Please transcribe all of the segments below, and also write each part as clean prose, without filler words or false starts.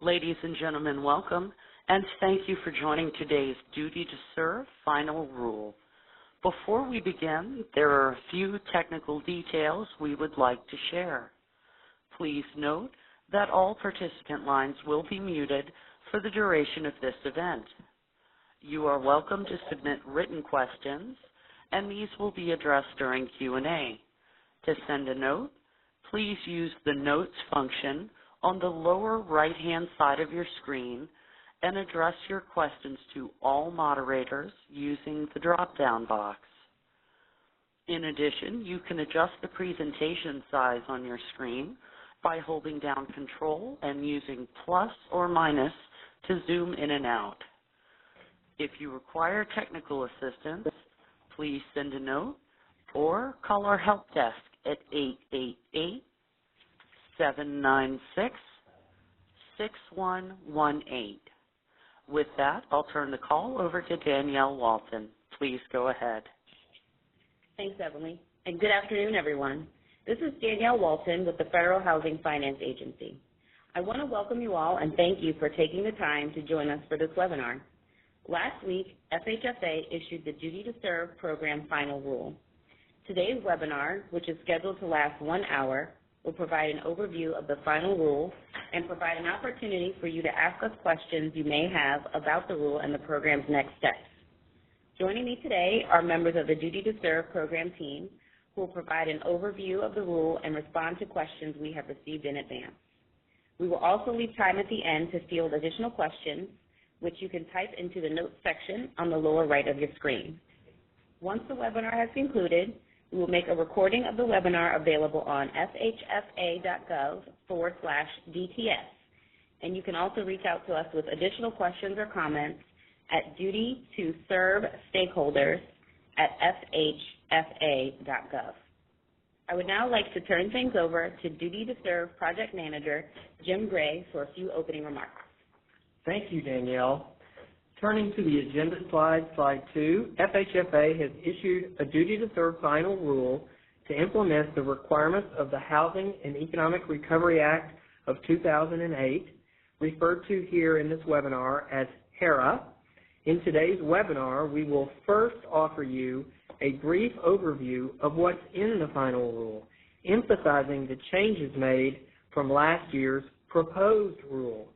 Ladies and gentlemen, welcome, and thank you for joining today's Duty to Serve Final Rule. Before we begin, there are a few technical details we would like to share. Please note that all participant lines will be muted for the duration of this event. You are welcome to submit written questions, and these will be addressed during Q&A. To send a note, please use the Notes function on the lower right-hand side of your screen and address your questions to all moderators using the drop-down box. In addition, you can adjust the presentation size on your screen by holding down Control and using plus or minus to zoom in and out. If you require technical assistance, please send a note or call our help desk at 888-796-6118. With that, I'll turn the call over to Danielle Walton. Please go ahead. Thanks, Emily, and good afternoon, everyone. This is Danielle Walton with the Federal Housing Finance Agency. I want to welcome you all and thank you for taking the time to join us for this webinar. Last week, FHFA issued the Duty to Serve Program Final Rule. Today's webinar, which is scheduled to last 1 hour, will provide an overview of the final rule and provide an opportunity for you to ask us questions you may have about the rule and the program's next steps. Joining me today are members of the Duty to Serve program team who will provide an overview of the rule and respond to questions we have received in advance. We will also leave time at the end to field additional questions, which you can type into the notes section on the lower right of your screen. Once the webinar has concluded, we will make a recording of the webinar available on FHFA.gov/DTS, and you can also reach out to us with additional questions or comments at dutytoservestakeholders@FHFA.gov. I would now like to turn things over to Duty to Serve Project Manager Jim Gray for a few opening remarks. Thank you, Danielle. Turning to the agenda slide, slide 2, FHFA has issued a Duty to Serve Final Rule to implement the requirements of the Housing and Economic Recovery Act of 2008, referred to here in this webinar as HERA. In today's webinar, we will first offer you a brief overview of what's in the final rule, emphasizing the changes made from last year's proposed rule.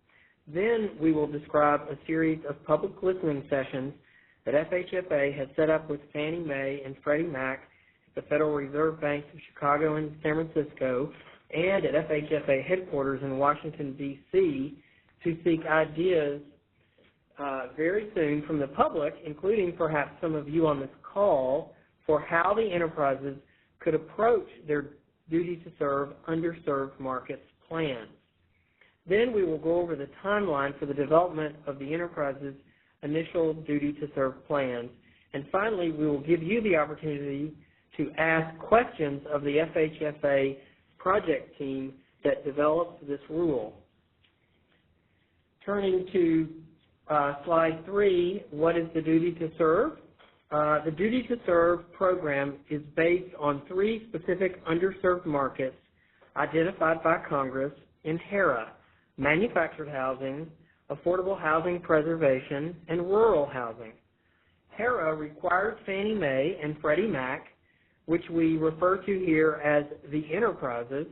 Then we will describe a series of public listening sessions that FHFA has set up with Fannie Mae and Freddie Mac, the Federal Reserve Banks of Chicago and San Francisco, and at FHFA headquarters in Washington, D.C., to seek ideas very soon from the public, including perhaps some of you on this call, for how the enterprises could approach their Duty to Serve underserved markets plans. Then we will go over the timeline for the development of the enterprise's initial Duty to Serve plans. And finally, we will give you the opportunity to ask questions of the FHFA project team that developed this rule. Turning to slide 3, what is the Duty to Serve? The Duty to Serve program is based on 3 specific underserved markets identified by Congress in HERA: manufactured housing, affordable housing preservation, and rural housing. HERA required Fannie Mae and Freddie Mac, which we refer to here as the enterprises,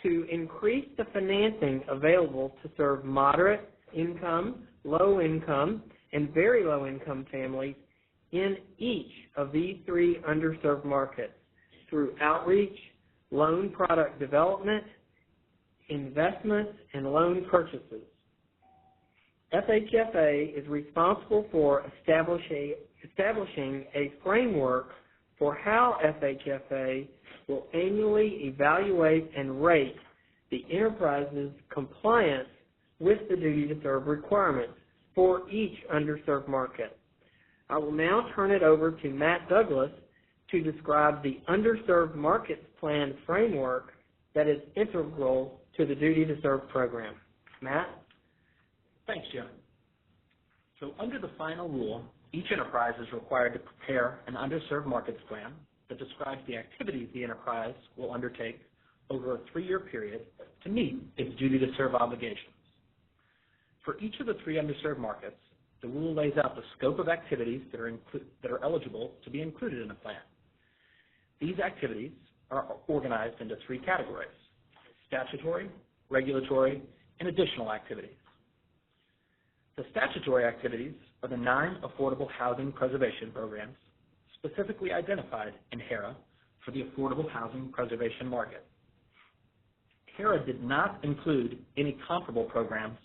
to increase the financing available to serve moderate income, low income, and very low income families in each of these 3 underserved markets through outreach, loan product development, investments, and loan purchases. FHFA is responsible for establishing a framework for how FHFA will annually evaluate and rate the enterprise's compliance with the Duty to Serve requirements for each underserved market. I will now turn it over to Matt Douglas to describe the Underserved Markets Plan framework that is integral to the Duty to Serve program. Matt? Thanks, Jim. So under the final rule, each enterprise is required to prepare an underserved markets plan that describes the activities the enterprise will undertake over a 3-year period to meet its Duty to Serve obligations. For each of the three underserved markets, the rule lays out the scope of activities that are eligible to be included in a plan. These activities are organized into three categories: statutory, regulatory, and additional activities. The statutory activities are the 9 affordable housing preservation programs specifically identified in HERA for the affordable housing preservation market. HERA did not include any comparable programs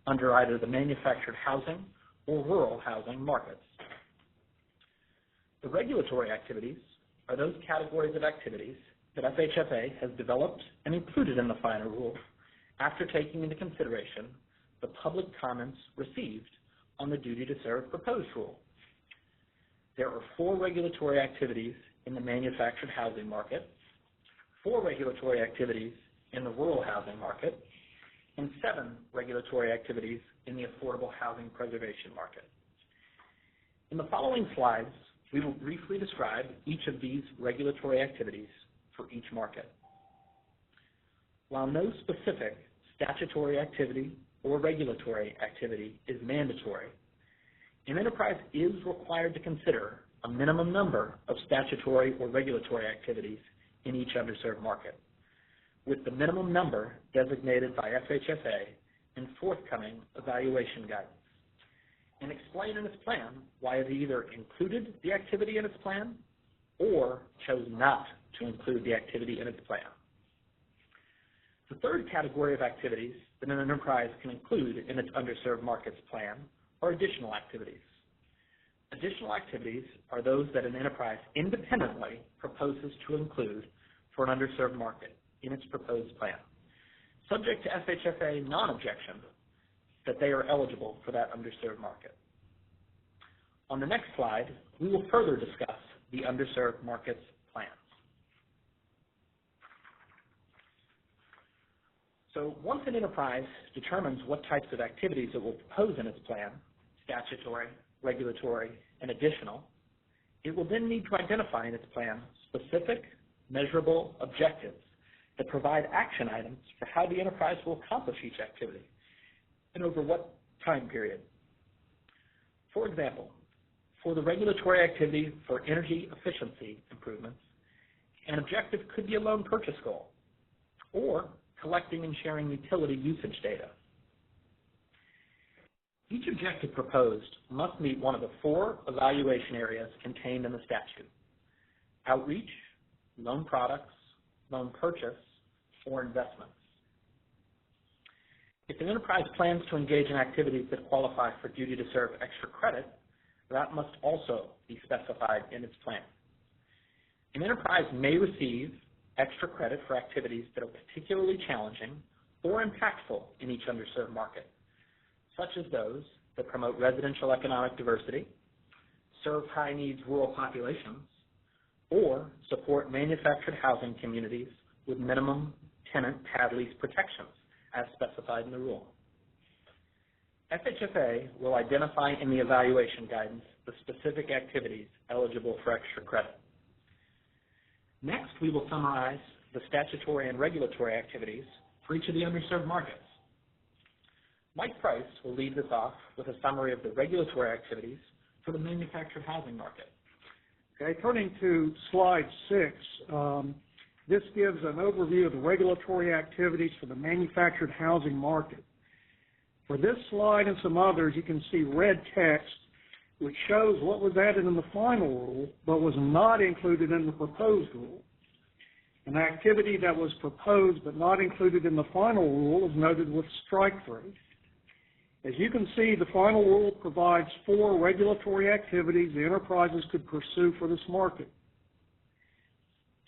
under either the manufactured housing or rural housing markets. The regulatory activities are those categories of activities that FHFA has developed and included in the final rule after taking into consideration the public comments received on the duty to serve proposed rule. There are 4 regulatory activities in the manufactured housing market, 4 regulatory activities in the rural housing market, and 7 regulatory activities in the affordable housing preservation market. In the following slides, we will briefly describe each of these regulatory activities for each market. While no specific statutory activity or regulatory activity is mandatory, an enterprise is required to consider a minimum number of statutory or regulatory activities in each underserved market, with the minimum number designated by FHFA in forthcoming evaluation guidance, and explain in its plan why it either included the activity in its plan or chose not to include the activity in its plan. The third category of activities that an enterprise can include in its underserved markets plan are additional activities. Additional activities are those that an enterprise independently proposes to include for an underserved market in its proposed plan, subject to FHFA non-objection that they are eligible for that underserved market. On the next slide, we will further discuss the underserved markets plans. So once an enterprise determines what types of activities it will propose in its plan, statutory, regulatory, and additional, it will then need to identify in its plan specific, measurable objectives that provide action items for how the enterprise will accomplish each activity and over what time period. For example, for the regulatory activity for energy efficiency improvements, an objective could be a loan purchase goal or collecting and sharing utility usage data. Each objective proposed must meet one of the 4 evaluation areas contained in the statute: outreach, loan products, loan purchase, or investments. If an enterprise plans to engage in activities that qualify for duty to serve extra credit, that must also be specified in its plan. An enterprise may receive extra credit for activities that are particularly challenging or impactful in each underserved market, such as those that promote residential economic diversity, serve high-needs rural populations, or support manufactured housing communities with minimum tenant pad lease protections as specified in the rule. FHFA will identify in the evaluation guidance the specific activities eligible for extra credit. Next, we will summarize the statutory and regulatory activities for each of the underserved markets. Mike Price will lead this off with a summary of the regulatory activities for the manufactured housing market. Okay, turning to slide 6, this gives an overview of the regulatory activities for the manufactured housing market. For this slide and some others, you can see red text which shows what was added in the final rule but was not included in the proposed rule. An activity that was proposed but not included in the final rule is noted with strike through. As you can see, the final rule provides 4 regulatory activities the enterprises could pursue for this market.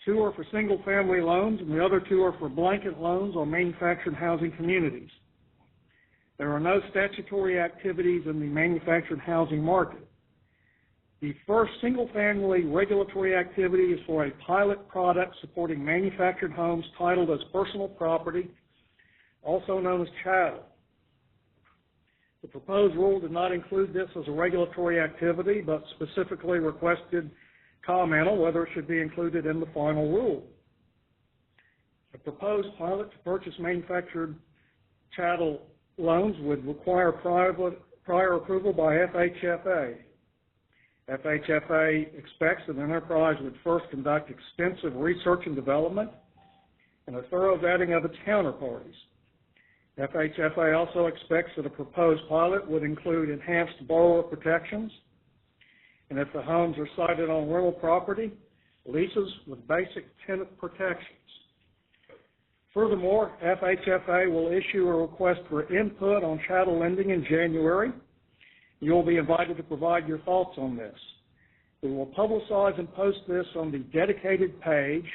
2 are for single-family loans, and the other 2 are for blanket loans on manufactured housing communities. There are no statutory activities in the manufactured housing market. The first single-family regulatory activity is for a pilot product supporting manufactured homes titled as personal property, also known as chattel. The proposed rule did not include this as a regulatory activity, but specifically requested comment on whether it should be included in the final rule. The proposed pilot to purchase manufactured chattel loans would require prior approval by FHFA. FHFA expects that an enterprise would first conduct extensive research and development and a thorough vetting of its counterparties. FHFA also expects that a proposed pilot would include enhanced borrower protections, and if the homes are sited on rental property, leases with basic tenant protections. Furthermore, FHFA will issue a request for input on chattel lending in January. You will be invited to provide your thoughts on this. We will publicize and post this on the dedicated page,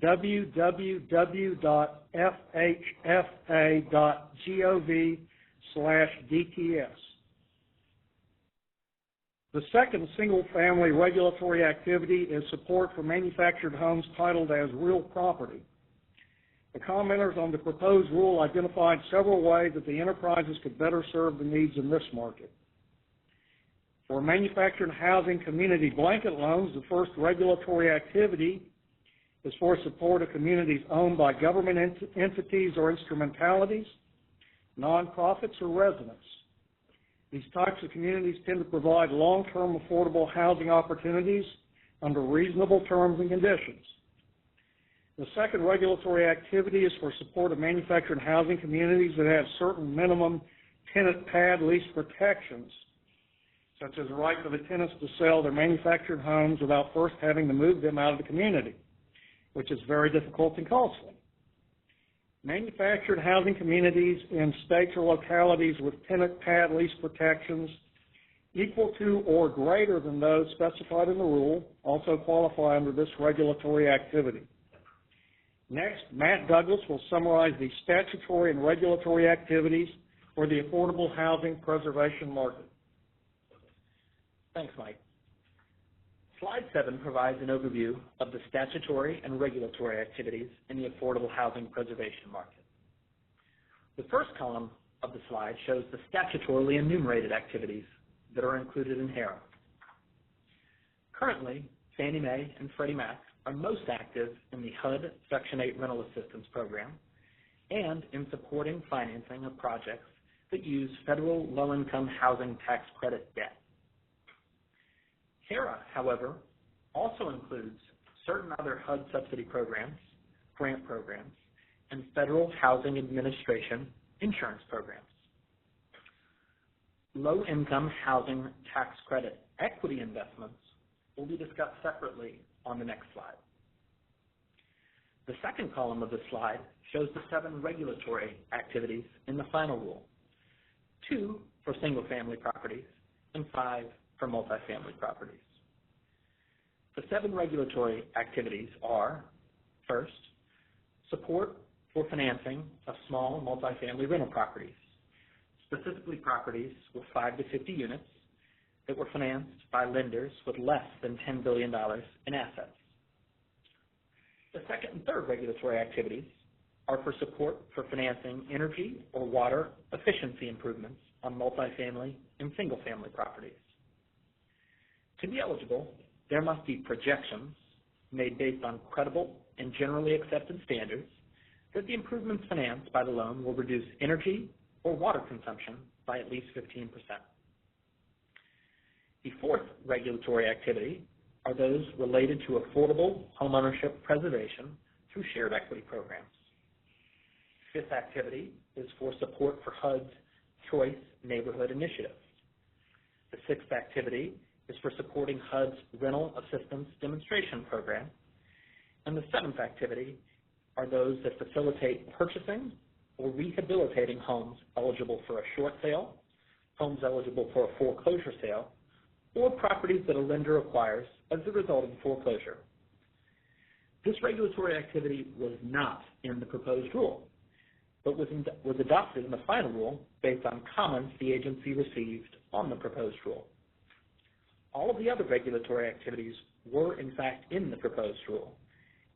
www.fhfa.gov/DTS. The second single-family regulatory activity is support for manufactured homes titled as real property. The commenters on the proposed rule identified several ways that the enterprises could better serve the needs in this market. For manufactured housing community blanket loans, the first regulatory activity is for support of communities owned by government entities or instrumentalities, nonprofits, or residents. These types of communities tend to provide long-term affordable housing opportunities under reasonable terms and conditions. The second regulatory activity is for support of manufactured housing communities that have certain minimum tenant pad lease protections, such as the right for the tenants to sell their manufactured homes without first having to move them out of the community, which is very difficult and costly. Manufactured housing communities in states or localities with tenant pad lease protections equal to or greater than those specified in the rule also qualify under this regulatory activity. Next, Matt Douglas will summarize the statutory and regulatory activities for the affordable housing preservation market. Thanks, Mike. Slide 7 provides an overview of the statutory and regulatory activities in the affordable housing preservation market. The first column of the slide shows the statutorily enumerated activities that are included in HARA. Currently, Fannie Mae and Freddie Mac are most active in the HUD Section 8 Rental Assistance Program and in supporting financing of projects that use federal low-income housing tax credit debt. HARA, however, also includes certain other HUD subsidy programs, grant programs, and Federal Housing Administration insurance programs. Low-income housing tax credit equity investments will be discussed separately on the next slide. The second column of the slide shows the 7 regulatory activities in the final rule, 2 for single-family properties and 5 for multifamily properties. The 7 regulatory activities are, first, support for financing of small multifamily rental properties, specifically properties with 5 to 50 units that were financed by lenders with less than $10 billion in assets. The second and third regulatory activities are for support for financing energy or water efficiency improvements on multifamily and single-family properties. To be eligible, there must be projections made based on credible and generally accepted standards that the improvements financed by the loan will reduce energy or water consumption by at least 15%. The fourth regulatory activity are those related to affordable homeownership preservation through shared equity programs. Fifth activity is for support for HUD's Choice Neighborhood Initiative. The sixth activity is for supporting HUD's Rental Assistance Demonstration Program. And the seventh activity are those that facilitate purchasing or rehabilitating homes eligible for a short sale, homes eligible for a foreclosure sale, or properties that a lender acquires as a result of foreclosure. This regulatory activity was not in the proposed rule, but was adopted in the final rule based on comments the agency received on the proposed rule. All of the other regulatory activities were, in fact, in the proposed rule,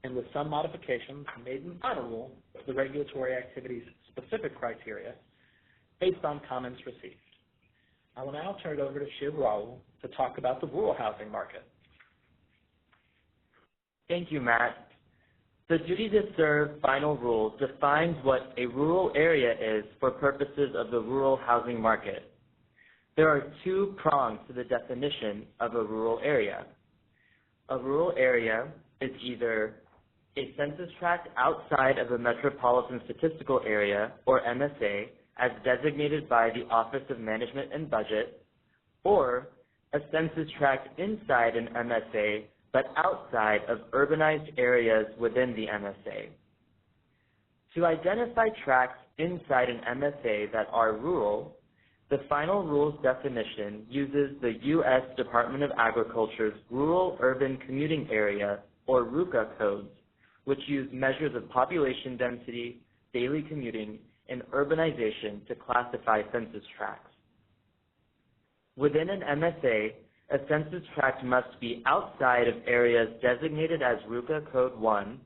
and with some modifications made in the final rule to the regulatory activities' specific criteria based on comments received. I will now turn it over to Shiv Raul to talk about the rural housing market. Thank you, Matt. The duty to serve final rule defines what a rural area is for purposes of the rural housing market. There are two prongs to the definition of a rural area. A rural area is either a census tract outside of a metropolitan statistical area, or MSA, as designated by the Office of Management and Budget, or a census tract inside an MSA but outside of urbanized areas within the MSA. To identify tracts inside an MSA that are rural, the final rule's definition uses the U.S. Department of Agriculture's Rural Urban Commuting Area, or RUCA codes, which use measures of population density, daily commuting, and urbanization to classify census tracts. Within an MSA, a census tract must be outside of areas designated as RUCA Code 1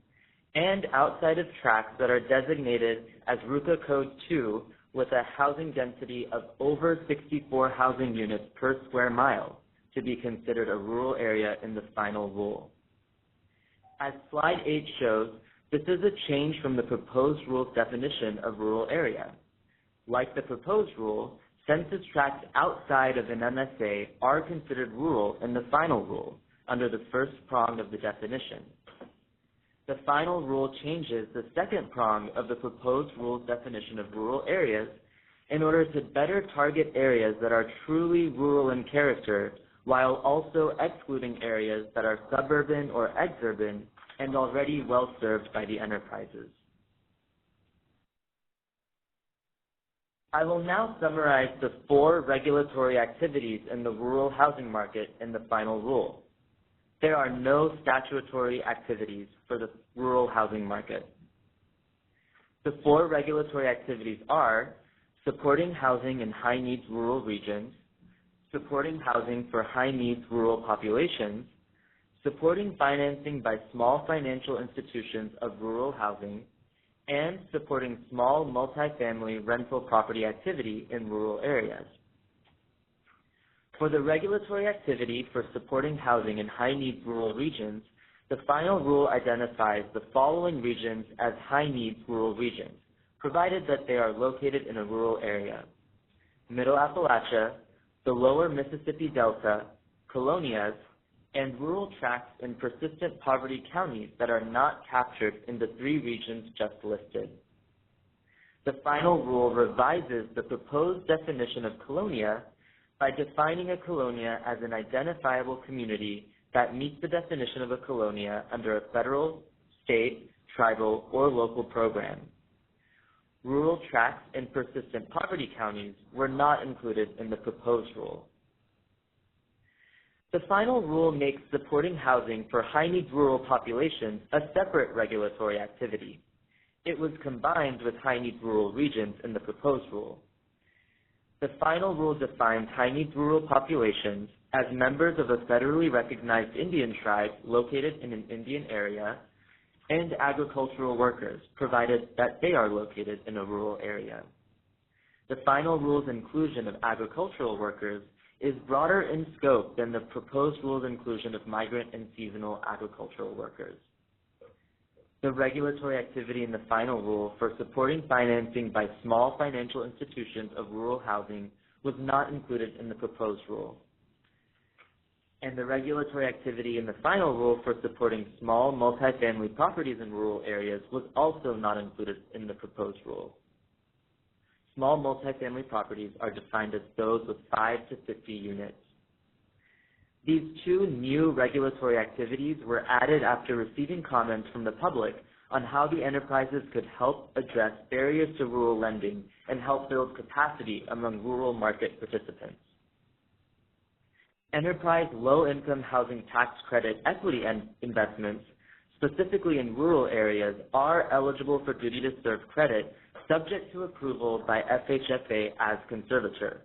and outside of tracts that are designated as RUCA Code 2 with a housing density of over 64 housing units per square mile to be considered a rural area in the final rule. As Slide 8 shows, this is a change from the proposed rule's definition of rural area. Like the proposed rule, census tracts outside of an MSA are considered rural in the final rule under the first prong of the definition. The final rule changes the second prong of the proposed rule's definition of rural areas in order to better target areas that are truly rural in character while also excluding areas that are suburban or exurban and already well served by the enterprises. I will now summarize the 4 regulatory activities in the rural housing market in the final rule. There are no statutory activities for the rural housing market. The 4 regulatory activities are supporting housing in high-needs rural regions, supporting housing for high-needs rural populations, supporting financing by small financial institutions of rural housing, and supporting small multifamily rental property activity in rural areas. For the regulatory activity for supporting housing in high-needs rural regions, the final rule identifies the following regions as high-needs rural regions, provided that they are located in a rural area: Middle Appalachia, the Lower Mississippi Delta, Colonias, and rural tracts in persistent poverty counties that are not captured in the 3 regions just listed. The final rule revises the proposed definition of colonia by defining a colonia as an identifiable community that meets the definition of a colonia under a federal, state, tribal, or local program. Rural tracts in persistent poverty counties were not included in the proposed rule. The final rule makes supporting housing for high-needs rural populations a separate regulatory activity. It was combined with high-needs rural regions in the proposed rule. The final rule defines high-needs rural populations as members of a federally recognized Indian tribe located in an Indian area and agricultural workers, provided that they are located in a rural area. The final rule's inclusion of agricultural workers is broader in scope than the proposed rule's inclusion of migrant and seasonal agricultural workers. The regulatory activity in the final rule for supporting financing by small financial institutions of rural housing was not included in the proposed rule. And the regulatory activity in the final rule for supporting small multifamily properties in rural areas was also not included in the proposed rule. Small multifamily properties are defined as those with 5 to 50 units. These 2 new regulatory activities were added after receiving comments from the public on how the enterprises could help address barriers to rural lending and help build capacity among rural market participants. Enterprise low-income housing tax credit equity investments, specifically in rural areas, are eligible for duty to serve credit subject to approval by FHFA as conservator.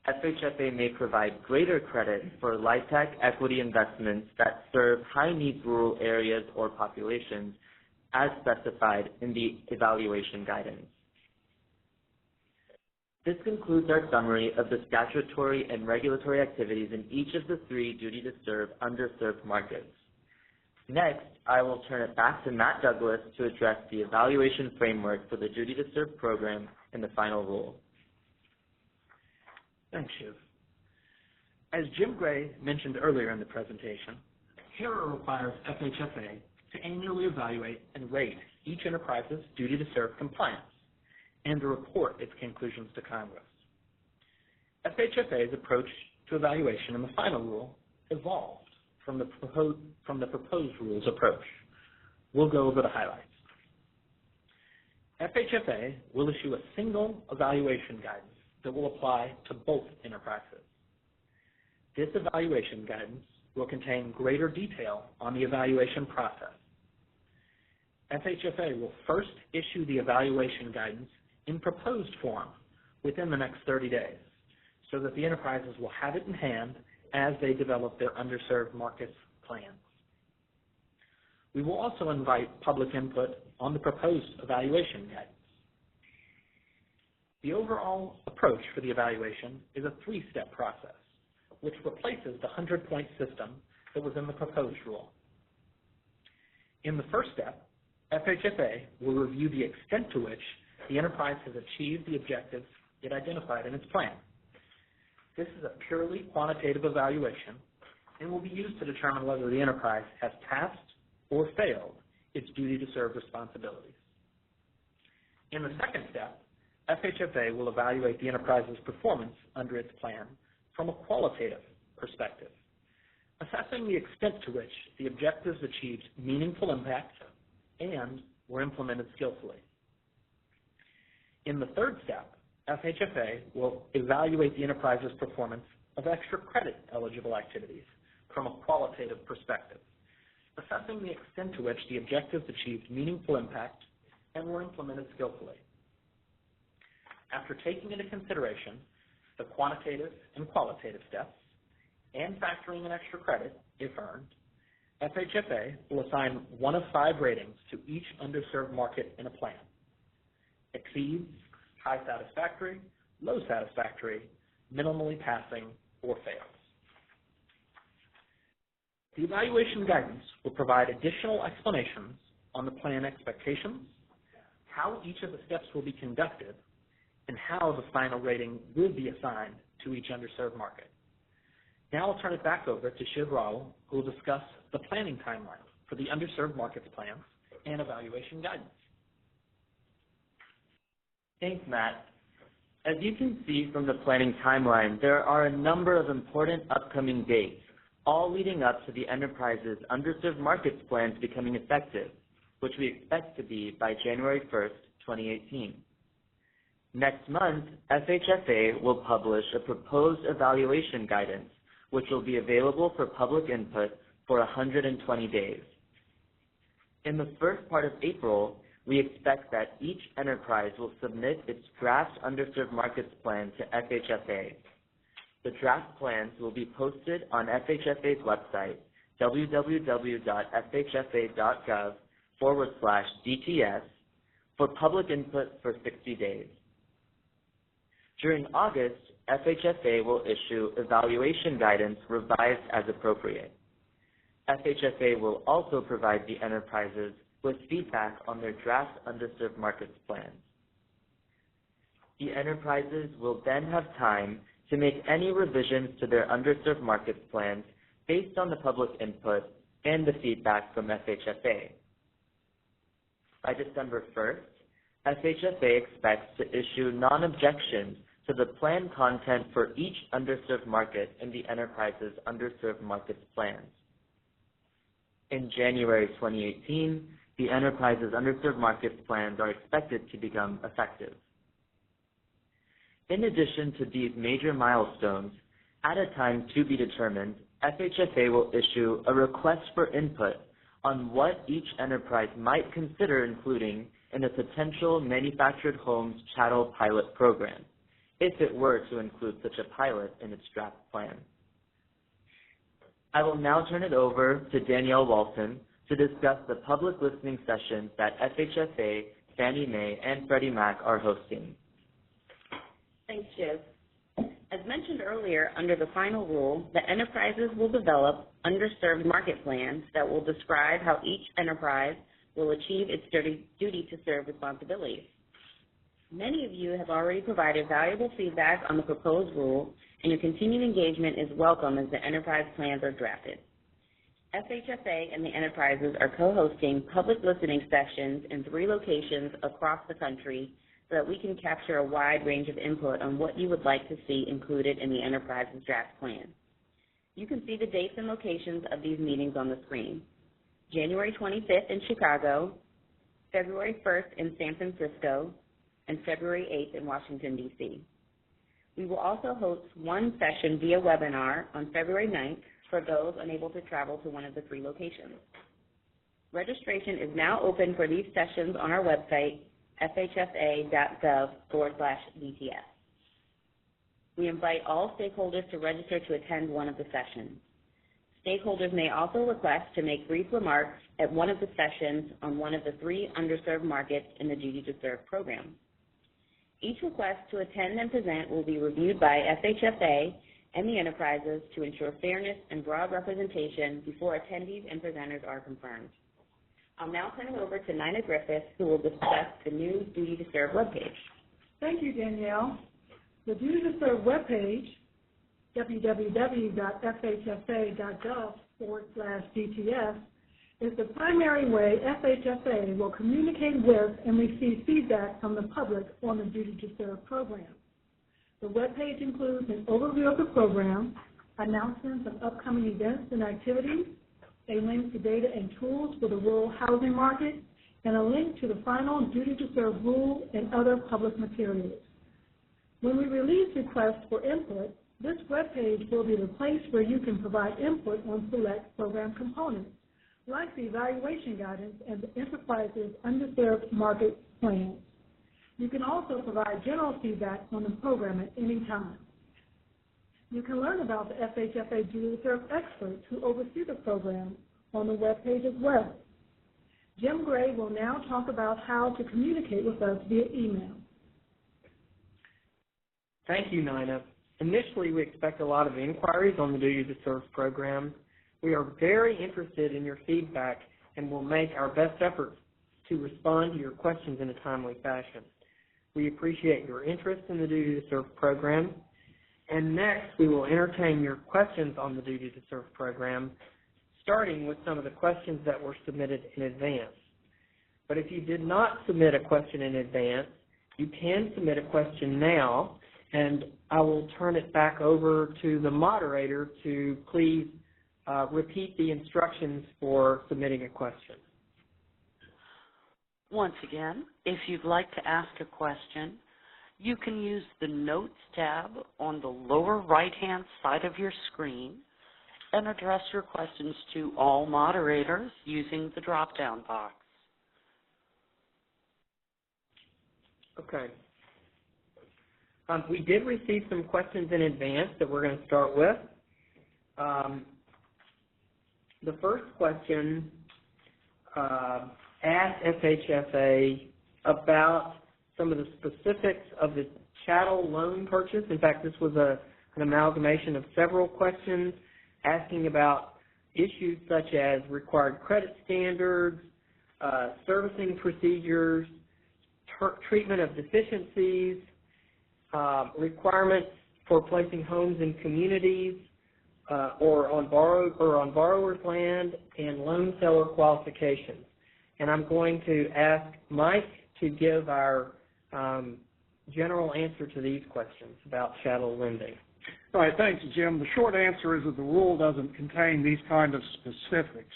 FHFA may provide greater credit for LIHTC equity investments that serve high-needs rural areas or populations as specified in the evaluation guidance. This concludes our summary of the statutory and regulatory activities in each of the 3 duty to serve underserved markets. Next, I will turn it back to Matt Douglas to address the evaluation framework for the Duty to Serve program and the final rule. Thanks, Shiv. As Jim Gray mentioned earlier in the presentation, HERA requires FHFA to annually evaluate and rate each enterprise's duty to serve compliance and to report its conclusions to Congress. FHFA's approach to evaluation in the final rule evolved from the proposed rules approach. We'll go over the highlights. FHFA will issue a single evaluation guidance that will apply to both enterprises. This evaluation guidance will contain greater detail on the evaluation process. FHFA will first issue the evaluation guidance in proposed form within the next 30 days so that the enterprises will have it in hand as they develop their underserved markets plans. We will also invite public input on the proposed evaluation guidance. The overall approach for the evaluation is a three-step process, which replaces the 100-point system that was in the proposed rule. In the first step, FHFA will review the extent to which the enterprise has achieved the objectives it identified in its plan. This is a purely quantitative evaluation and will be used to determine whether the enterprise has passed or failed its duty to serve responsibilities. In the second step, FHFA will evaluate the enterprise's performance under its plan from a qualitative perspective, assessing the extent to which the objectives achieved meaningful impact and were implemented skillfully. In the third step, FHFA will evaluate the enterprise's performance of extra credit eligible activities from a qualitative perspective, assessing the extent to which the objectives achieved meaningful impact and were implemented skillfully. After taking into consideration the quantitative and qualitative steps and factoring in extra credit, if earned, FHFA will assign 1 of 5 ratings to each underserved market in a plan: exceeds, high satisfactory, low satisfactory, minimally passing, or fails. The evaluation guidance will provide additional explanations on the plan expectations, how each of the steps will be conducted, and how the final rating will be assigned to each underserved market. Now I'll turn it back over to Shiv Rao, who will discuss the planning timeline for the underserved markets plans and evaluation guidance. Thanks, Matt. As you can see from the planning timeline, there are a number of important upcoming dates, all leading up to the enterprise's underserved markets plans becoming effective, which we expect to be by January 1st, 2018. Next month, FHFA will publish a proposed evaluation guidance, which will be available for public input for 120 days. In the first part of April, we expect that each enterprise will submit its draft underserved markets plan to FHFA. The draft plans will be posted on FHFA's website, www.fhfa.gov/DTS, for public input for 60 days. During August, FHFA will issue evaluation guidance revised as appropriate. FHFA will also provide the enterprises with feedback on their draft underserved markets plans. The enterprises will then have time to make any revisions to their underserved markets plans based on the public input and the feedback from FHFA. By December 1st, FHFA expects to issue non-objections to the plan content for each underserved market in the enterprise's underserved markets plans. In January 2018, the enterprise's underserved markets plans are expected to become effective. In addition to these major milestones, at a time to be determined, FHFA will issue a request for input on what each enterprise might consider including in a potential manufactured homes chattel pilot program, if it were to include such a pilot in its draft plan. I will now turn it over to Danielle Walton to discuss the public listening session that FHFA, Fannie Mae, and Freddie Mac are hosting. Thanks, Shiv. As mentioned earlier, under the final rule, the enterprises will develop underserved market plans that will describe how each enterprise will achieve its duty to serve responsibilities. Many of you have already provided valuable feedback on the proposed rule, and your continued engagement is welcome as the enterprise plans are drafted. FHFA and the enterprises are co-hosting public listening sessions in 3 locations across the country so that we can capture a wide range of input on what you would like to see included in the enterprise's draft plan. You can see the dates and locations of these meetings on the screen. January 25th in Chicago, February 1st in San Francisco, and February 8th in Washington, D.C. We will also host one session via webinar on February 9th for those unable to travel to one of the 3 locations. Registration is now open for these sessions on our website, fhfa.gov/DTS. We invite all stakeholders to register to attend one of the sessions. Stakeholders may also request to make brief remarks at one of the sessions on one of the 3 underserved markets in the Duty to Serve program. Each request to attend and present will be reviewed by FHFA and the enterprises to ensure fairness and broad representation before attendees and presenters are confirmed. I'll now turn it over to Nina Griffith, who will discuss the new Duty to Serve webpage. Thank you, Danielle. The Duty to Serve webpage, www.fhfa.gov/DTS, is the primary way FHFA will communicate with and receive feedback from the public on the Duty to Serve program. The webpage includes an overview of the program, announcements of upcoming events and activities, a link to data and tools for the rural housing market, and a link to the final Duty to Serve rule and other public materials. When we release requests for input, this webpage will be the place where you can provide input on select program components, like the evaluation guidance and the enterprise's underserved market plans. You can also provide general feedback on the program at any time. You can learn about the FHFA Duty to Serve experts who oversee the program on the webpage as well. Jim Gray will now talk about how to communicate with us via email. Thank you, Nina. Initially, we expect a lot of inquiries on the Duty to Serve program. We are very interested in your feedback and will make our best efforts to respond to your questions in a timely fashion. We appreciate your interest in the Duty to Serve program. And next, we will entertain your questions on the Duty to Serve program, starting with some of the questions that were submitted in advance. But if you did not submit a question in advance, you can submit a question now, and I will turn it back over to the moderator to please repeat the instructions for submitting a question. Once again, if you'd like to ask a question, you can use the Notes tab on the lower right-hand side of your screen and address your questions to all moderators using the drop-down box. Okay. We did receive some questions in advance that we're going to start with. The first question asked FHFA about some of the specifics of the chattel loan purchase. In fact, this was an amalgamation of several questions asking about issues such as required credit standards, servicing procedures, treatment of deficiencies, requirements for placing homes in communities or on borrower's land, and loan seller qualifications. And I'm going to ask Mike to give our general answer to these questions about chattel lending. All right, thanks, Jim. The short answer is that the rule doesn't contain these kind of specifics.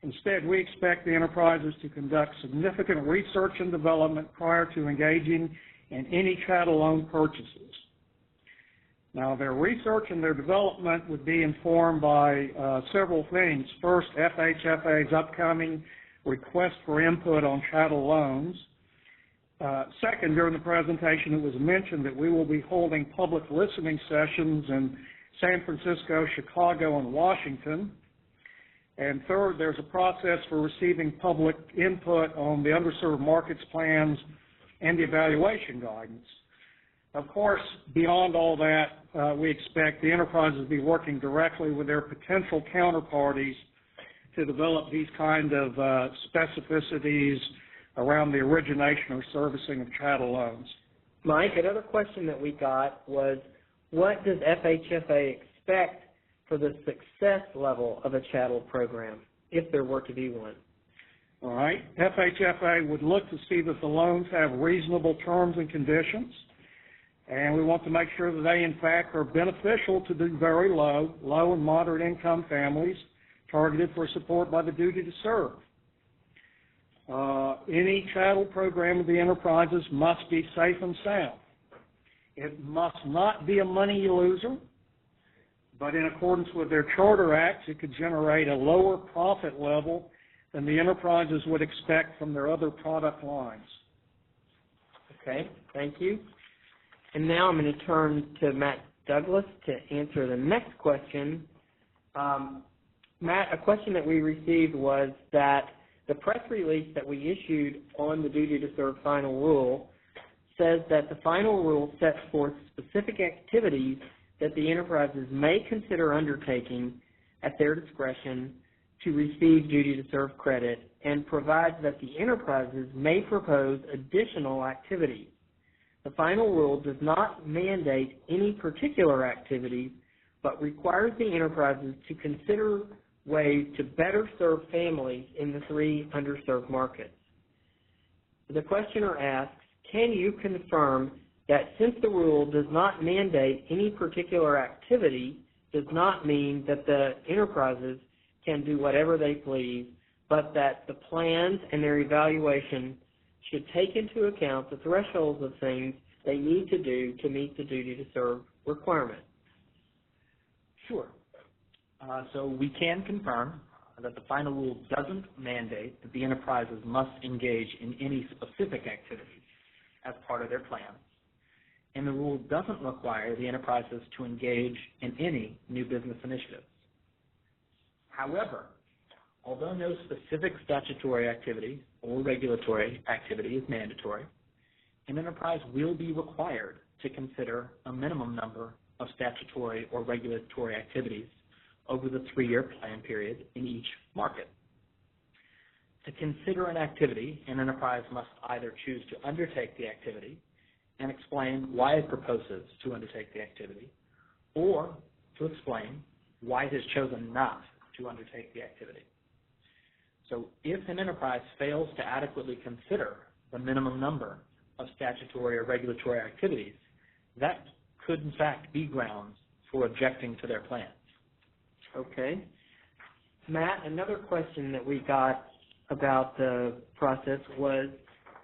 Instead, we expect the enterprises to conduct significant research and development prior to engaging in any chattel loan purchases. Now, their research and their development would be informed by several things. First, FHFA's upcoming request for input on chattel loans. Second, during the presentation, it was mentioned that we will be holding public listening sessions in San Francisco, Chicago, and Washington. And third, there's a process for receiving public input on the underserved markets plans and the evaluation guidance. Of course, beyond all that, we expect the enterprises to be working directly with their potential counterparties to develop these kind of specificities around the origination or servicing of chattel loans. Mike, another question that we got was, what does FHFA expect for the success level of a chattel program, if there were to be one? All right. FHFA would look to see that the loans have reasonable terms and conditions, and we want to make sure that they, in fact, are beneficial to the very low and moderate income families targeted for support by the duty to serve. Any chattel program of the enterprises must be safe and sound. It must not be a money loser, but in accordance with their charter acts, it could generate a lower profit level than the enterprises would expect from their other product lines. Okay, thank you. And now I'm going to turn to Matt Douglas to answer the next question. Matt, a question that we received was that the press release that we issued on the duty to serve final rule says that the final rule sets forth specific activities that the enterprises may consider undertaking at their discretion to receive duty to serve credit, and provides that the enterprises may propose additional activities. The final rule does not mandate any particular activities, but requires the enterprises to consider ways to better serve families in the 3 underserved markets. The questioner asks, can you confirm that since the rule does not mandate any particular activity, does not mean that the enterprises can do whatever they please, but that the plans and their evaluation should take into account the thresholds of things they need to do to meet the duty to serve requirement? Sure. So we can confirm that the final rule doesn't mandate that the enterprises must engage in any specific activities as part of their plans, and the rule doesn't require the enterprises to engage in any new business initiatives. However, although no specific statutory activity or regulatory activity is mandatory, an enterprise will be required to consider a minimum number of statutory or regulatory activities over the 3-year plan period in each market. To consider an activity, an enterprise must either choose to undertake the activity and explain why it proposes to undertake the activity, or to explain why it has chosen not to undertake the activity. So if an enterprise fails to adequately consider the minimum number of statutory or regulatory activities, that could in fact be grounds for objecting to their plans. Okay. Matt, another question that we got about the process was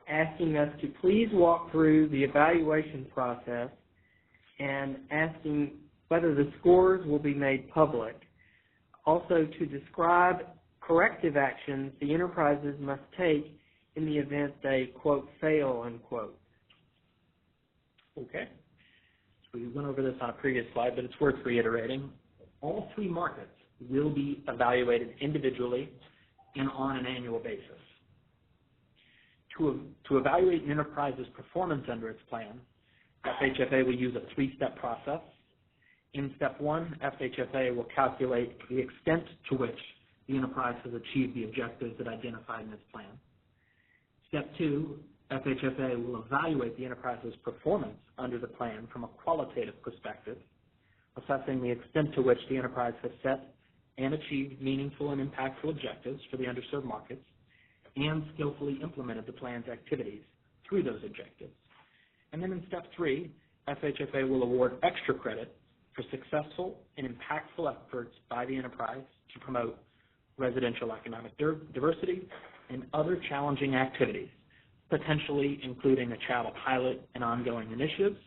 asking us to please walk through the evaluation process and asking whether the scores will be made public. Also, to describe corrective actions the enterprises must take in the event they, quote, fail, unquote. Okay. So we went over this on a previous slide, but it's worth reiterating. All 3 markets will be evaluated individually and on an annual basis. To evaluate an enterprise's performance under its plan, FHFA will use a 3-step process. In step 1, FHFA will calculate the extent to which the enterprise has achieved the objectives it identified in its plan. Step 2, FHFA will evaluate the enterprise's performance under the plan from a qualitative perspective, assessing the extent to which the enterprise has set and achieved meaningful and impactful objectives for the underserved markets and skillfully implemented the plan's activities through those objectives. And then in step 3, FHFA will award extra credit for successful and impactful efforts by the enterprise to promote residential economic diversity and other challenging activities, potentially including a chattel pilot and ongoing initiatives,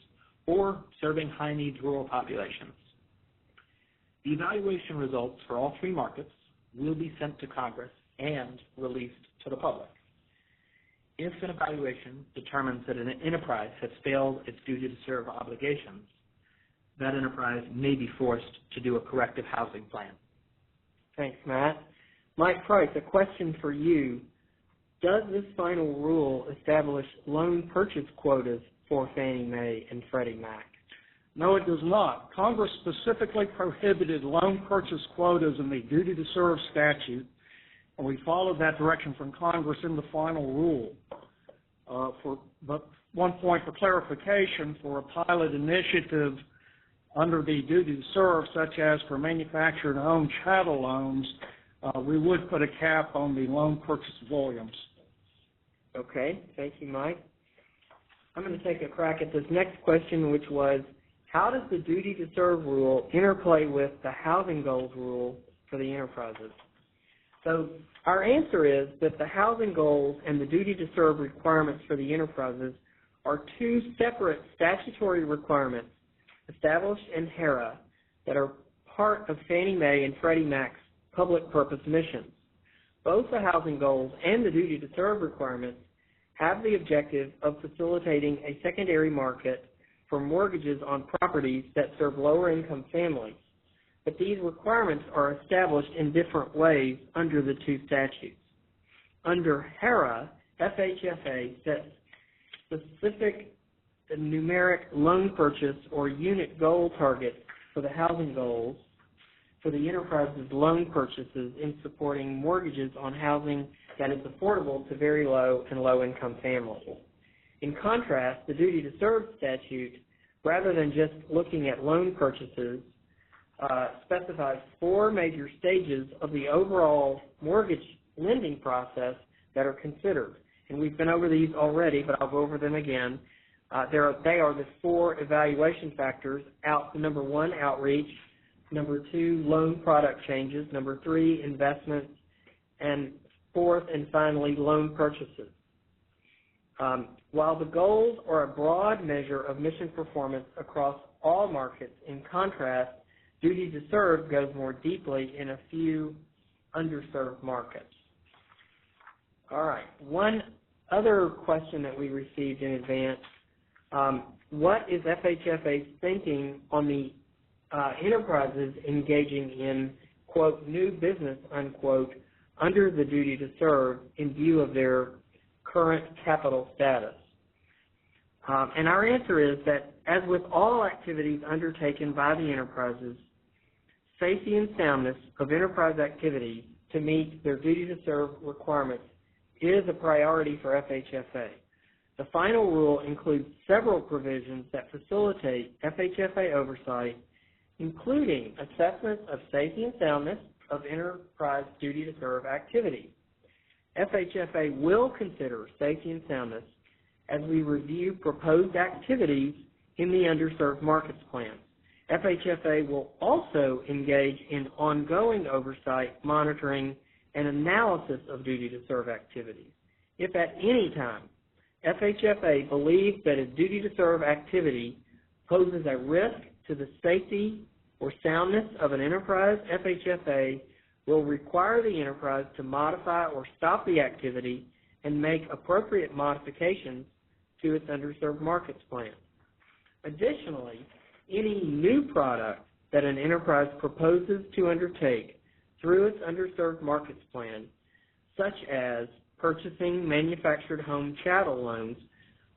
or serving high-needs rural populations. The evaluation results for all 3 markets will be sent to Congress and released to the public. If an evaluation determines that an enterprise has failed its duty to serve obligations, that enterprise may be forced to do a corrective housing plan. Thanks, Matt. Mike Price, a question for you. Does this final rule establish loan purchase quotas for Fannie Mae and Freddie Mac? No, it does not. Congress specifically prohibited loan purchase quotas in the duty to serve statute, and we followed that direction from Congress in the final rule. But one point for clarification, for a pilot initiative under the duty to serve, such as for manufactured home chattel loans, we would put a cap on the loan purchase volumes. Okay, thank you, Mike. I'm going to take a crack at this next question, which was, how does the duty to serve rule interplay with the housing goals rule for the enterprises? So our answer is that the housing goals and the duty to serve requirements for the enterprises are two separate statutory requirements established in HERA that are part of Fannie Mae and Freddie Mac's public purpose missions. Both the housing goals and the duty to serve requirements have the objective of facilitating a secondary market for mortgages on properties that serve lower income families. But these requirements are established in different ways under the two statutes. Under HERA, FHFA sets specific numeric loan purchase or unit goal targets for the housing goals for the enterprise's loan purchases in supporting mortgages on housing that is affordable to very low and low income families. In contrast, the duty to serve statute, rather than just looking at loan purchases, specifies 4 major stages of the overall mortgage lending process that are considered. And we've been over these already, but I'll go over them again. They are the 4 evaluation factors. Number 1, outreach. Number 2, loan product changes. Number 3, investments. And 4th and finally, loan purchases. While the goals are a broad measure of mission performance across all markets, in contrast, duty to serve goes more deeply in a few underserved markets. All right, one other question that we received in advance, what is FHFA's thinking on the enterprises engaging in, quote, new business, unquote, under the duty to serve in view of their current capital status? And our answer is that, as with all activities undertaken by the enterprises, safety and soundness of enterprise activities to meet their duty to serve requirements is a priority for FHFA. The final rule includes several provisions that facilitate FHFA oversight, including assessments of safety and soundness of enterprise duty to serve activities. FHFA will consider safety and soundness as we review proposed activities in the Underserved Markets Plan. FHFA will also engage in ongoing oversight, monitoring, and analysis of duty to serve activities. If at any time FHFA believes that a duty to serve activity poses a risk to the safety or soundness of an enterprise, FHFA will require the enterprise to modify or stop the activity and make appropriate modifications to its Underserved Markets Plan. Additionally, any new product that an enterprise proposes to undertake through its Underserved Markets Plan, such as purchasing manufactured home chattel loans,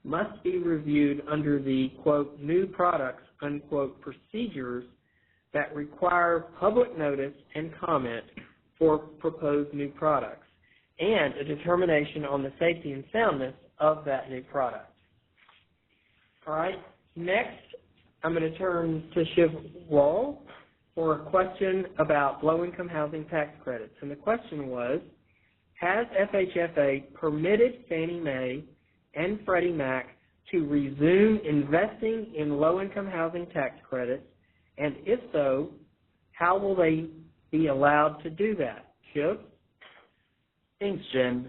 must be reviewed under the, quote, new products, unquote, procedures that require public notice and comment for proposed new products, and a determination on the safety and soundness of that new product. All right, next I'm going to turn to Shiv Wall for a question about low-income housing tax credits. And the question was, has FHFA permitted Fannie Mae and Freddie Mac to resume investing in low-income housing tax credits? And if so, how will they be allowed to do that? Shiv? Thanks, Jim.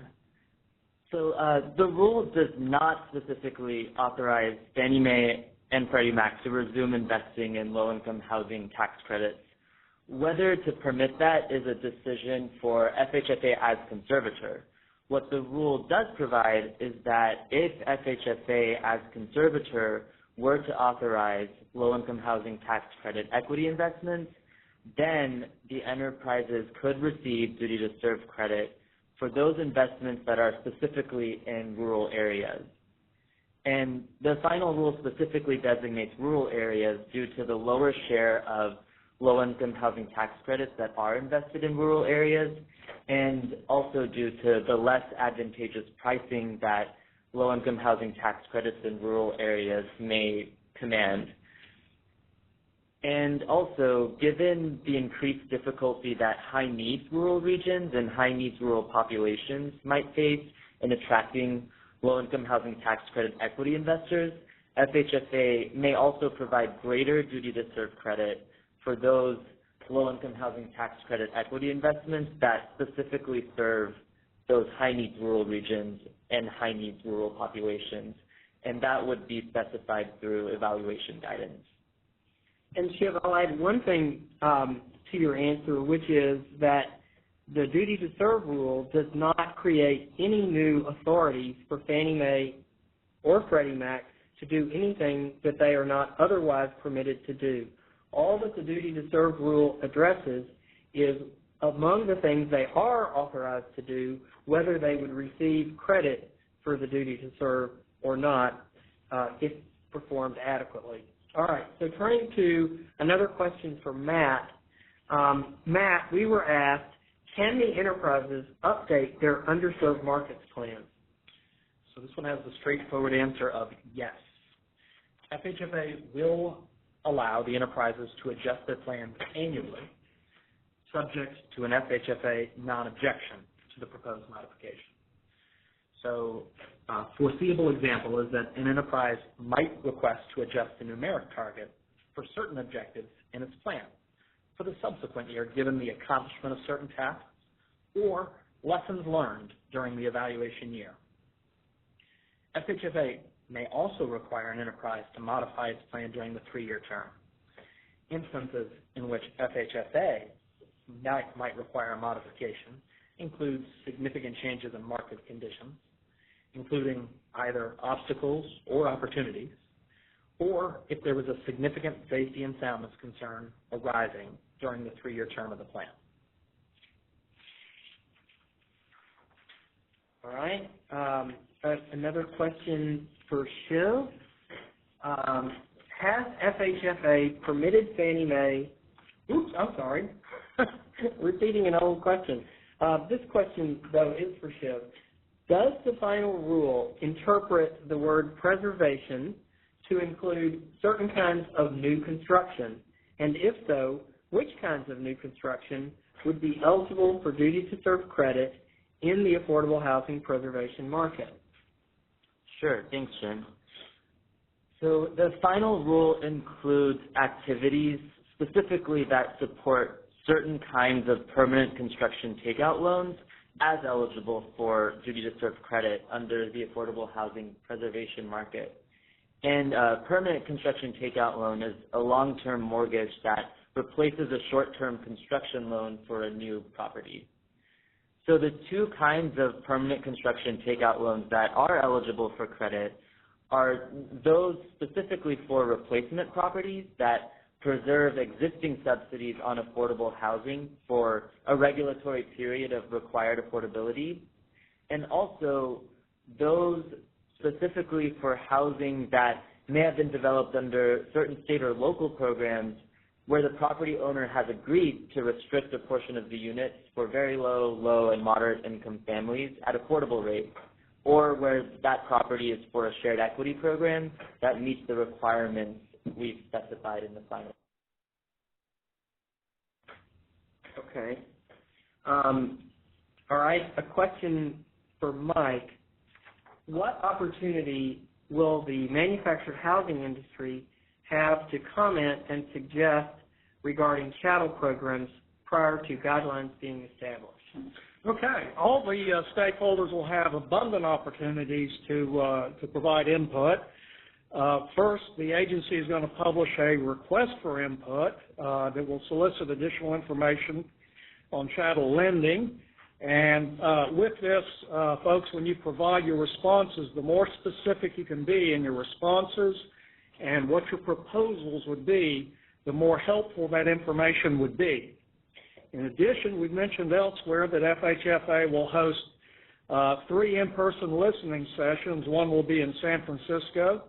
So the rule does not specifically authorize Fannie Mae and Freddie Mac to resume investing in low-income housing tax credits. Whether to permit that is a decision for FHFA as conservator. What the rule does provide is that if FHFA as conservator were to authorize low-income housing tax credit equity investments, then the enterprises could receive duty to serve credit for those investments that are specifically in rural areas. And the final rule specifically designates rural areas due to the lower share of low-income housing tax credits that are invested in rural areas, and also due to the less advantageous pricing that low-income housing tax credits in rural areas may command. And also, given the increased difficulty that high-needs rural regions and high-needs rural populations might face in attracting low-income housing tax credit equity investors, FHFA may also provide greater duty-to-serve credit for those low-income housing tax credit equity investments that specifically serve those high-needs rural regions and high-needs rural populations, and that would be specified through evaluation guidance. And Shiv, I'll add one thing to your answer, which is that the duty to serve rule does not create any new authorities for Fannie Mae or Freddie Mac to do anything that they are not otherwise permitted to do. All that the duty to serve rule addresses is, among the things they are authorized to do, whether they would receive credit for the duty to serve or not if performed adequately. All right, so turning to another question for Matt. Matt, we were asked, can the enterprises update their underserved markets plans? So this one has the straightforward answer of yes. FHFA will allow the enterprises to adjust their plans annually, subject to an FHFA non-objection to the proposed modification. So a foreseeable example is that an enterprise might request to adjust the numeric target for certain objectives in its plan for the subsequent year, given the accomplishment of certain tasks or lessons learned during the evaluation year. FHFA may also require an enterprise to modify its plan during the 3-year term. Instances in which FHFA might require a modification include significant changes in market conditions, including either obstacles or opportunities, or if there was a significant safety and soundness concern arising during the 3-year term of the plan. All right. Another question for Shiv. Has FHFA permitted Fannie Mae, repeating an old question. This question, though, is for Shiv. Does the final rule interpret the word preservation to include certain kinds of new construction? And if so, which kinds of new construction would be eligible for duty to serve credit in the affordable housing preservation market? Sure, thanks, Jim. So the final rule includes activities specifically that support certain kinds of permanent construction takeout loans as eligible for duty to serve credit under the affordable housing preservation market. And a permanent construction takeout loan is a long-term mortgage that replaces a short-term construction loan for a new property. So the two kinds of permanent construction takeout loans that are eligible for credit are those specifically for replacement properties that preserve existing subsidies on affordable housing for a regulatory period of required affordability, and also those specifically for housing that may have been developed under certain state or local programs where the property owner has agreed to restrict a portion of the units for very low, and moderate income families at affordable rates, or where that property is for a shared equity program that meets the requirements we've specified in the final. Okay. All right, a question for Mike. What opportunity will the manufactured housing industry have to comment and suggest regarding chattel programs prior to guidelines being established? Okay. All the stakeholders will have abundant opportunities to provide input. First, the agency is going to publish a request for input that will solicit additional information on chattel lending. And with this, folks, when you provide your responses, the more specific you can be in your responses and what your proposals would be, the more helpful that information would be. In addition, we've mentioned elsewhere that FHFA will host 3 in-person listening sessions. One will be in San Francisco,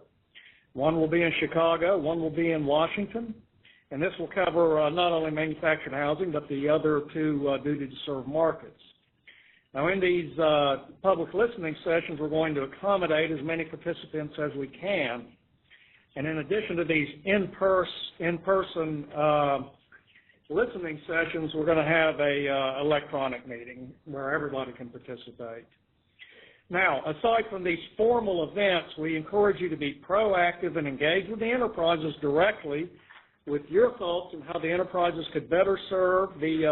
one will be in Chicago, one will be in Washington, and this will cover not only manufactured housing, but the other 2 duty-to-serve markets. Now, in these public listening sessions, we're going to accommodate as many participants as we can. And in addition to these in-person listening sessions, we're going to have a electronic meeting where everybody can participate. Now, aside from these formal events, we encourage you to be proactive and engage with the enterprises directly with your thoughts on how the enterprises could better serve the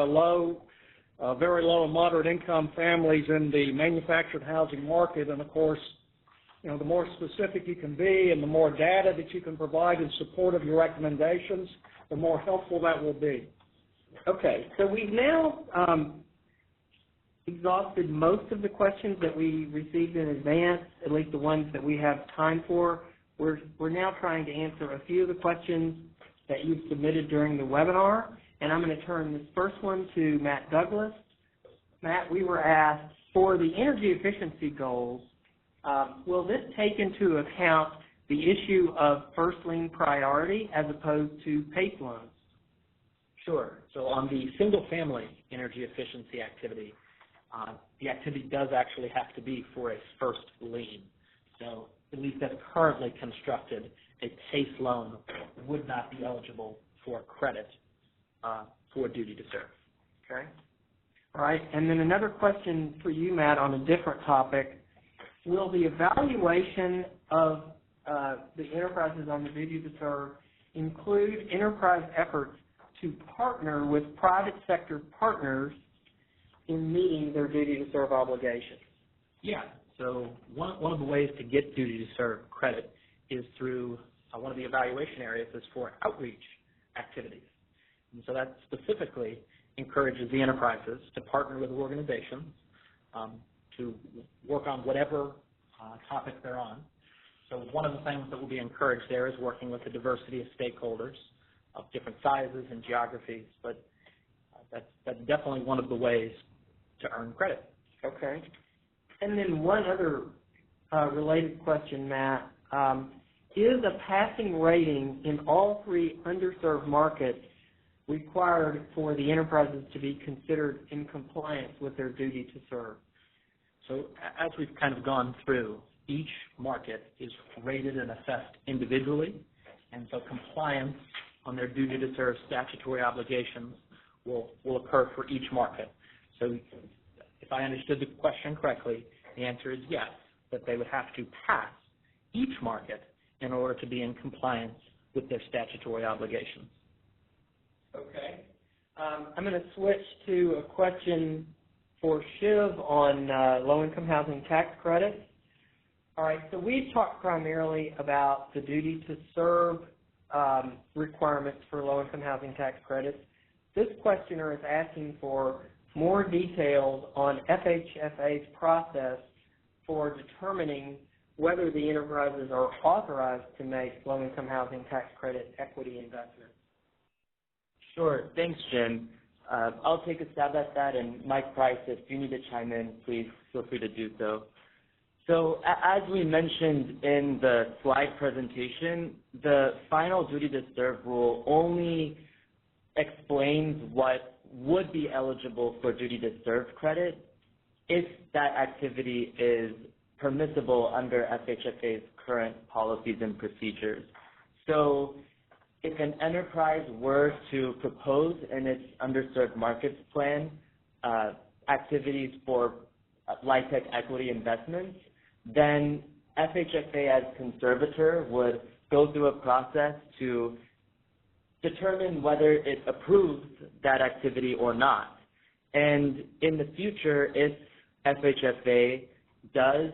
very low and moderate income families in the manufactured housing market. And of course, the more specific you can be and the more data that you can provide in support of your recommendations, the more helpful that will be. Okay, so we've now exhausted most of the questions that we received in advance, at least the ones that we have time for. We're now trying to answer a few of the questions that you've submitted during the webinar, and I'm going to turn this first one to Matt Douglas. Matt, we were asked, for the energy efficiency goals, will this take into account the issue of first lien priority as opposed to PACE loans? Sure. So on the single-family energy efficiency activity, the activity does actually have to be for a first lien. So at least as currently constructed, a PACE loan would not be eligible for credit for duty to serve. Okay. All right. And then another question for you, Matt, on a different topic. Will the evaluation of the enterprises on the duty to serve include enterprise efforts to partner with private sector partners in meeting their duty to serve obligations? Yeah. So one of the ways to get duty to serve credit is through one of the evaluation areas is for outreach activities. And so that specifically encourages the enterprises to partner with organizations to work on whatever topic they're on. So one of the things that will be encouraged there is working with a diversity of stakeholders of different sizes and geographies, but that's definitely one of the ways to earn credit. Okay. And then one other related question, Matt. Is a passing rating in all 3 underserved markets required for the enterprises to be considered in compliance with their duty to serve? So as we've kind of gone through, each market is rated and assessed individually, and so compliance on their duty to serve statutory obligations will occur for each market. So if I understood the question correctly, the answer is yes, that they would have to pass each market in order to be in compliance with their statutory obligations. Okay. I'm going to switch to a question for Shiv on low-income housing tax credits. All right, so we've talked primarily about the duty to serve requirements for low-income housing tax credits. This questioner is asking for more details on FHFA's process for determining whether the enterprises are authorized to make low-income housing tax credit equity investments. Sure. Thanks, Jim. I'll take a stab at that, and Mike Price, if you need to chime in, please feel free to do so. So as we mentioned in the slide presentation, the final duty to serve rule only explains what would be eligible for duty to serve credit if that activity is permissible under FHFA's current policies and procedures. So if an enterprise were to propose in its underserved markets plan activities for LIHTC equity investments, then FHFA as conservator would go through a process to determine whether it approves that activity or not. And in the future, if FHFA does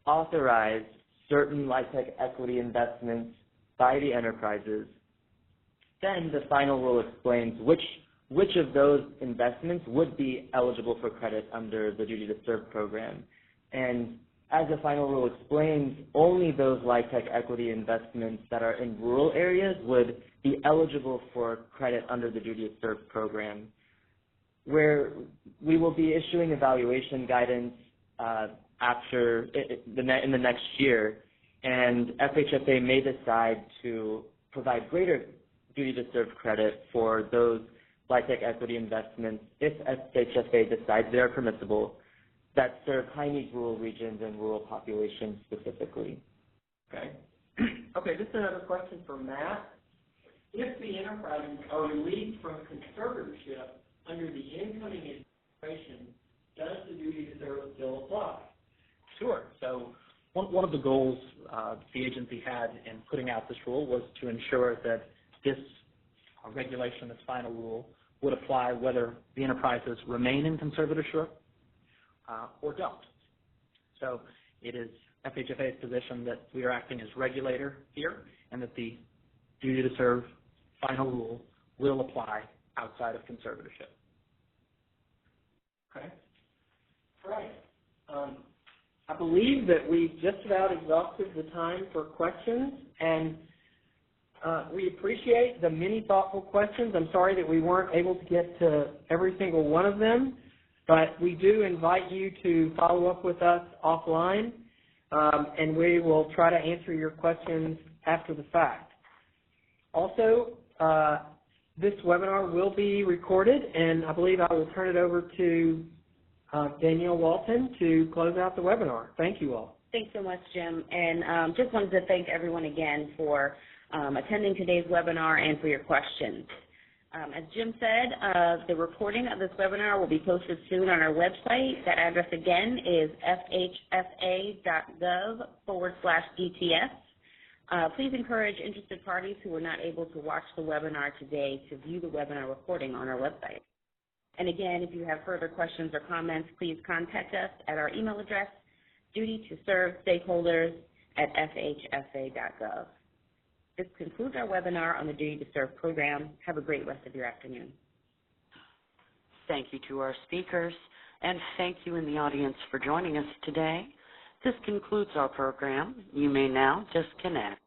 authorize certain LIHTC equity investments by the enterprises, then the final rule explains which of those investments would be eligible for credit under the Duty to Serve program. And as the final rule explains, only those LIHTC equity investments that are in rural areas would be eligible for credit under the Duty to Serve program, where we will be issuing evaluation guidance in the next year, and FHFA may decide to provide greater duty to serve credit for those LIHTC equity investments if FHFA decides they are permissible that serve high-needs rural regions and rural populations specifically. Okay. Okay, this is another question for Matt. If the enterprises are released from conservatorship under the incoming administration, does the duty to serve still apply? Sure. So one of the goals the agency had in putting out this rule was to ensure that this regulation, this final rule, would apply whether the enterprises remain in conservatorship or don't. So it is FHFA's position that we are acting as regulator here and that the duty to serve final rule will apply outside of conservatorship. Okay. All right. I believe that we've just about exhausted the time for questions, and we appreciate the many thoughtful questions. I'm sorry that we weren't able to get to every single one of them, but we do invite you to follow up with us offline, and we will try to answer your questions after the fact. Also, this webinar will be recorded, and I believe I will turn it over to Danielle Walton to close out the webinar. Thank you all. Thanks so much, Jim. And just wanted to thank everyone again for attending today's webinar and for your questions. As Jim said, the recording of this webinar will be posted soon on our website. That address again is FHFA.gov/DTS. Please encourage interested parties who were not able to watch the webinar today to view the webinar recording on our website. And again, if you have further questions or comments, please contact us at our email address, dutytoservestakeholders@FHFA.gov. This concludes our webinar on the Duty to Serve program. Have a great rest of your afternoon. Thank you to our speakers, and thank you in the audience for joining us today. This concludes our program. You may now disconnect.